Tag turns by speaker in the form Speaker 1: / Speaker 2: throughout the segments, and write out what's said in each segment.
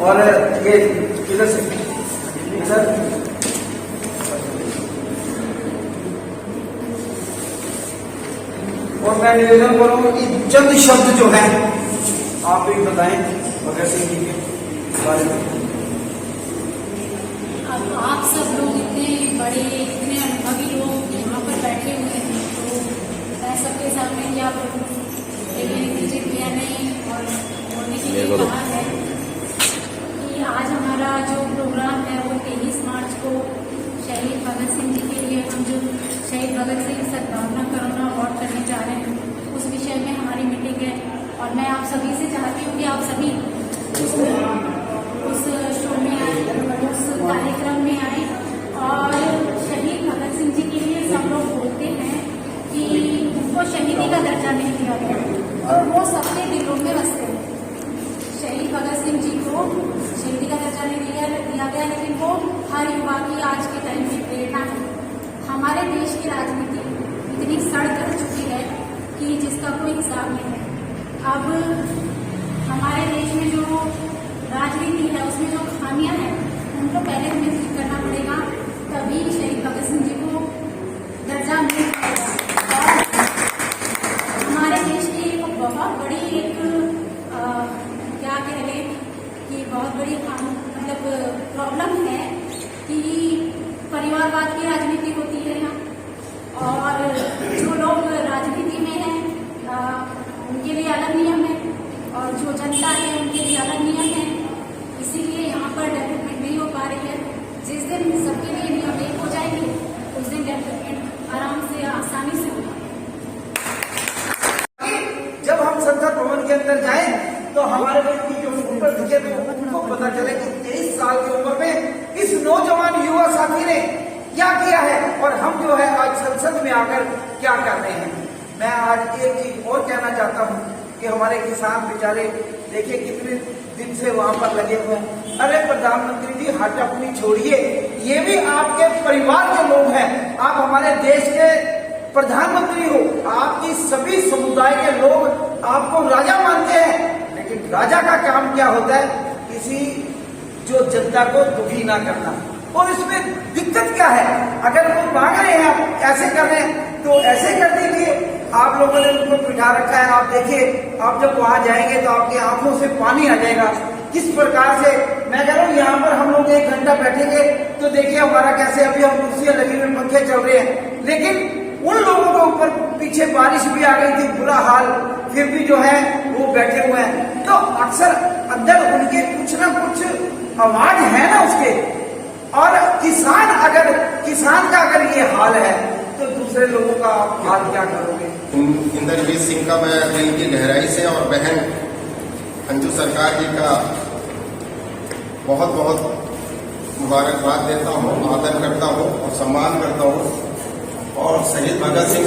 Speaker 1: और ये किधर से सर और मैं निवेदन करूंगा कि चंद शब्द जो है आप भी बताएं भगत सिंह जी के बारे में।
Speaker 2: अब आप सब लोग इतने बड़े इतने अनुभवी लोग यहाँ पर बैठे हुए हैं तो मैं सबके सामने क्या बोलूँ, लेकिन मुझे किया नहीं और बोलने के लिए कहा है कि आज हमारा जो प्रोग्राम है वो 23 मार्च को शहीद भगत सिंह जी के लिए हम जो शहीद भगत सिंह सद्भावना करुणा अवार्ड करने जा रहे हैं उस विषय में हमारी मीटिंग है। और मैं आप सभी से चाहती हूँ कि आप सभी उस शो में आए, उस कार्यक्रम में आए। और शहीद भगत सिंह जी के लिए सब लोग बोलते हैं कि उनको शहीदी का दर्जा नहीं दिया गया और वो सबके दिलों में बसते हैं। शहीद भगत सिंह जी को शहीदी का दर्जा नहीं दिया गया, लेकिन वो हर युवा की आज के टाइम की प्रेरणा है। हमारे देश की राजनीति इतनी सड़ कर चुकी है कि जिसका कोई हिसाब नहीं है। अब हमारे देश में जो राजनीति है उसमें जो खामियां हैं उनको पहले हमें ठीक करना पड़ेगा, तभी शहीद भगत सिंह जी को दर्जा मिल पाएगा। और हमारे देश की एक बहुत बड़ी एक क्या कह लें कि बहुत बड़ी मतलब प्रॉब्लम है कि परिवारवाद की राजनीति होती है यहाँ। और जो लोग राजनीति में हैं उनके लिए अलग नियम है और जो जनता है उनके लिए अलग नियम है, इसीलिए यहाँ पर डेवलपमेंट नहीं हो पा रही है। जिस दिन सबके लिए नियम एक हो जाएंगे उस दिन डेवलपमेंट आराम से आसानी से होगा।
Speaker 1: जब हम संसद भवन के अंदर जाएं तो हमारे व्यक्ति जो ऊपर दिखे तो उनको पता चले कि 23 साल की उम्र में इस नौजवान युवा साथी ने क्या किया है और हम जो है आज संसद में आकर क्या कर रहे हैं। मैं आज एक चीज और कहना चाहता हूँ कि हमारे किसान बेचारे देखिए कितने दिन से वहां पर लगे हुए हैं। अरे प्रधानमंत्री जी हाथ अपनी छोड़िए, ये भी आपके परिवार के लोग हैं। आप हमारे देश के प्रधानमंत्री हो, आपकी सभी समुदाय के लोग आपको राजा मानते हैं, लेकिन राजा का काम क्या होता है? किसी जो जनता को दुखी ना करना। और इसमें दिक्कत क्या है? अगर वो मांग रहे हैं आप ऐसे कर रहे हैं तो ऐसे कर दीजिए। आप लोगों ने उनको बिठा रखा है, आप देखिए, आप जब वहां जाएंगे तो आपकी आंखों से पानी आ जाएगा। किस प्रकार से मैं कह रहा हूँ यहाँ पर हम लोग 1 घंटा बैठेंगे तो देखिए हमारा कैसे अभी हम कुर्सियां लगी हुई पंखे चल रहे हैं, लेकिन उन लोगों के ऊपर पीछे बारिश भी आ गई थी, बुरा हाल, फिर भी जो है वो बैठे हुए हैं। तो अक्सर अंदर उनके कुछ ना कुछ आवाज है ना उसके। और किसान का अगर ये हाल है तो दूसरे लोगों का आप हाल क्या करोगे?
Speaker 3: इंद्रजीत सिंह का मैं दिल की गहराई से और बहन अंजू सरकार जी का बहुत बहुत मुबारकबाद देता हूँ, आदर करता हूँ और सम्मान करता हूँ। और शहीद Bhagat Singh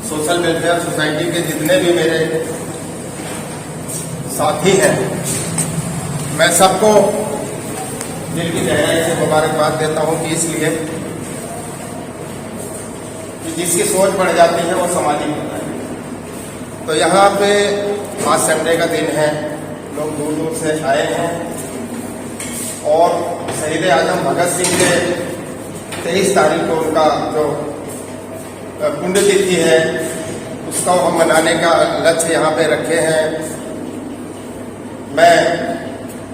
Speaker 3: social welfare society के जितने भी मेरे साथी हैं, मैं सबको दिल की गहराई से मुबारकबाद देता हूँ कि इसलिए कि जिसकी सोच बढ़ जाती है वो सामाजिक होता है। तो यहाँ पे आज संडे का दिन है, लोग दूर दूर से आए हैं और शहीद आजम भगत सिंह के 23 तारीख को उनका जो पुण्यतिथि है उसका हम मनाने का लक्ष्य यहाँ पे रखे हैं। मैं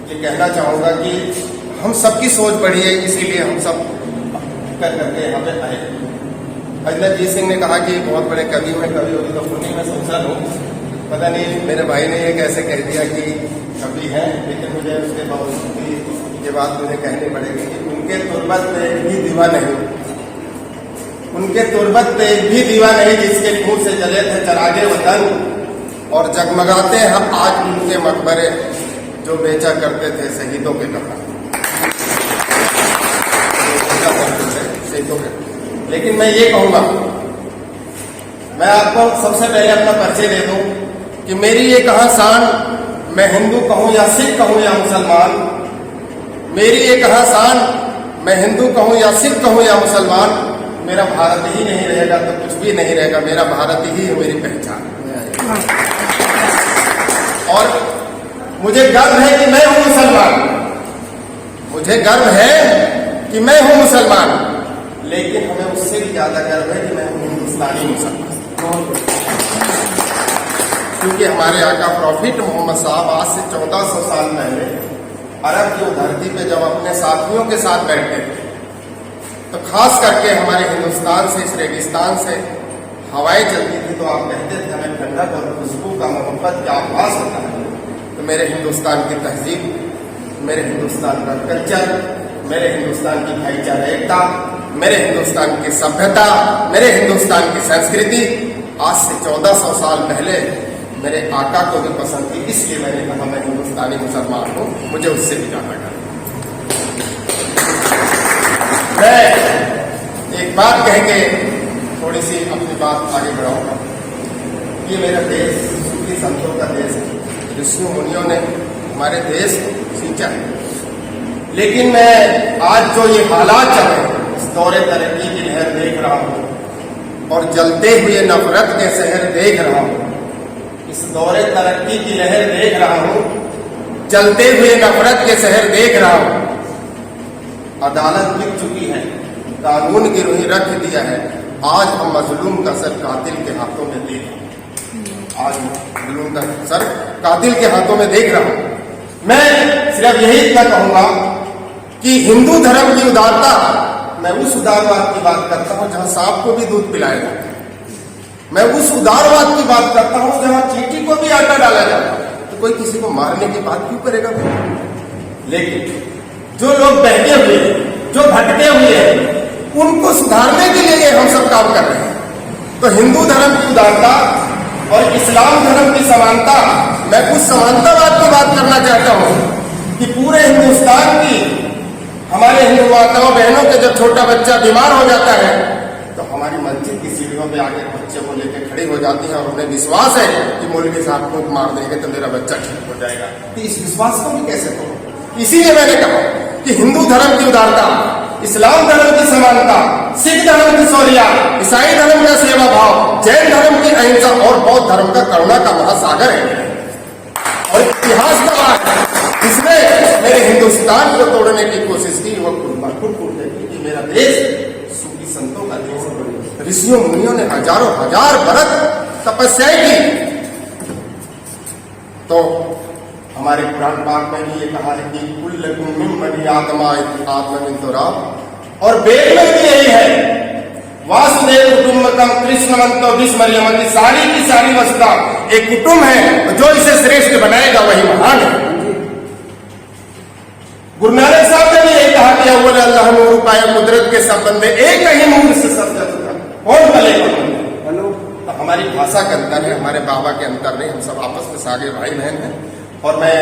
Speaker 3: ये कहना चाहूँगा कि हम सबकी सोच बढ़ी है, इसीलिए हम सब करके यहाँ पे आए। इंद्रजीत सिंह ने कहा कि बहुत बड़े कवि में कवि होगी तो पुण्य में सोशल हूँ। पता नहीं मेरे भाई ने ये कैसे कह दिया कि कवि है, लेकिन मुझे उसके बावजूद भी ये बात मुझे कहनी पड़ेगी कि उनके तुरबत पे एक भी दीवा नहीं, उनके तुरबत पे एक भी दीवा नहीं जिसके मुंह से जले थे चरागे वतन और जगमगाते हैं आज उनके मकबरे जो बेचा करते थे शहीदों के कपड़े। लेकिन मैं ये कहूंगा, मैं आपको सबसे पहले अपना परिचय दे दूं कि मेरी ये कहां शान, मैं हिंदू कहूं या सिख कहूं या मुसलमान, मेरी ये कहां शान, मैं हिंदू कहूं या सिख कहूं या मुसलमान, मेरा भारत ही नहीं रहेगा तो कुछ भी नहीं रहेगा, मेरा भारत ही है मेरी पहचान। और मुझे गर्व है कि मैं हूं मुसलमान, मुझे गर्व है कि मैं हूं मुसलमान, लेकिन हमें उससे भी ज्यादा गर्व है कि मैं हूं हिंदुस्तानी मुसलमान। क्योंकि हमारे आका प्रॉफिट मोहम्मद साहब आज से 1400 साल पहले अरब की धरती पे जब अपने साथियों के साथ बैठते थे, तो खास करके हमारे हिंदुस्तान से, इस रेगिस्तान से हवाएं चलती थी, तो आप कहते थे हमें ठंडक और खुशबू का मोहब्बत का आभास होता है। तो मेरे हिंदुस्तान की तहजीब, मेरे हिंदुस्तान का कल्चर, मेरे हिंदुस्तान की भाईचारा एकता, मेरे हिंदुस्तान की सभ्यता, मेरे हिंदुस्तान की संस्कृति आज से 1400 साल पहले मेरे आका को भी पसंद थी, इसलिए मैंने कहा मैं हिंदुस्तानी मुसलमान हूं, मुझे उससे भी ज्यादा गर्व। मैं एक बात कह के थोड़ी सी अपनी बात आगे बढ़ाऊंगा। ये मेरा देश सूफी संतों का देश है, ऋषियों मुनियों ने हमारे देश को सींचा है। लेकिन मैं आज जो ये हालात चल रहे हैं, इस दौरे तरक्की की लहर देख रहा हूं और जलते हुए नफरत के शहर देख रहा हूं, इस दौरे तरक्की की लहर देख रहा हूं, जलते हुए नफरत के शहर देख रहा हूं। अदालत बिक चुकी है, कानून की रूही रख दिया है, आज हम मजलूम का सर कातिल के हाथों में देख रहे हैं। आज मजलूम का सर कातिल के हाथों में देख रहा हूं। मैं सिर्फ यही इतना कहूंगा कि हिंदू धर्म की उदारता, मैं उस उदारवाद की बात करता हूं जहां सांप को भी दूध पिलाया जाता है। मैं उस उदारवाद की बात करता हूं जहां चींटी को भी आटा डाला जाता है। तो कोई किसी को मारने की बात क्यों करेगा? लेकिन जो लोग बहके हुए हैं, जो भटके हुए हैं, उनको सुधारने के लिए हम सब काम कर रहे हैं। तो हिंदू धर्म की उदारता और इस्लाम धर्म की समानता, मैं उस समानतावाद की बात करना चाहता हूं कि पूरे हिंदुस्तान की हमारे हिंदू माताओं बहनों के जब छोटा बच्चा बीमार हो जाता है, तो हमारी मस्जिद की सीढ़ियों पे आके बच्चे को लेकर खड़ी हो जाती हैं और उन्हें विश्वास है कि मौलवी साहब को मार देंगे तो मेरा बच्चा ठीक हो जाएगा। तो इस विश्वास को भी कैसे तोड़ो? इसीलिए मैंने कहा कि हिंदू धर्म की उदारता, इस्लाम धर्म की समानता, सिख धर्म की शौर्य, ईसाई धर्म का सेवा भाव, जैन धर्म की अहिंसा और बौद्ध धर्म का करुणा का महासागर है। और इतिहास का जिसने मेरे हिंदुस्तान को तोड़ने की कोशिश की, वो खुद कि मेरा देश सूफी संतों का देश है। ऋषियों मुनियों ने हजारों हजार बरस तपस्याएं की। तो हमारे पुराण पाक में भी ये कहा है कि कुल्लकुम मिन बनी आदमा आत्मनिन तो राम, और वेद में भी यही है वासुदेव कुटुंबकम कृष्णवंतो विस्मर्यमति, सारी की सारी वस्तुता एक कुटुंब है, जो इसे श्रेष्ठ बनाएगा वही महान है। गुरु नानक साहब ने भी यही कहा कि अव्वल अल्लाह नूर पाया, कुदरत के सब बंदे एक ही नूर से सब जगह कौन भलेगा। तो हमारी भाषा का अंतर है, हमारे बाबा के अंतर नहीं, हम सब आपस में सागे भाई बहन हैं। और मैं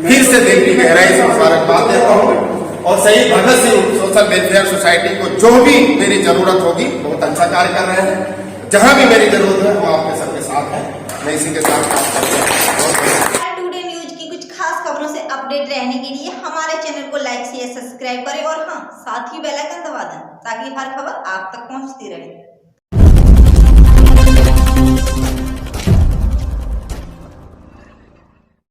Speaker 3: फिर से दिल की गहराई से मुबारकबाद देता हूँ और शहीद Bhagat Singh social welfare society को जो भी मेरी जरूरत होगी, बहुत अच्छा कार्य कर रहे हैं। जहां भी मेरी जरूरत है वो आपके सबके साथ है, मैं इसी के साथ काम करता हूं।
Speaker 4: टुडे न्यूज की कुछ खास खबरों से अपडेट रहने के लिए हमारे चैनल को लाइक शेयर सब्सक्राइब करें और हाँ, साथ ही बेल आइकन दबा दें ताकि हर खबर आप तक पहुंचती रहे।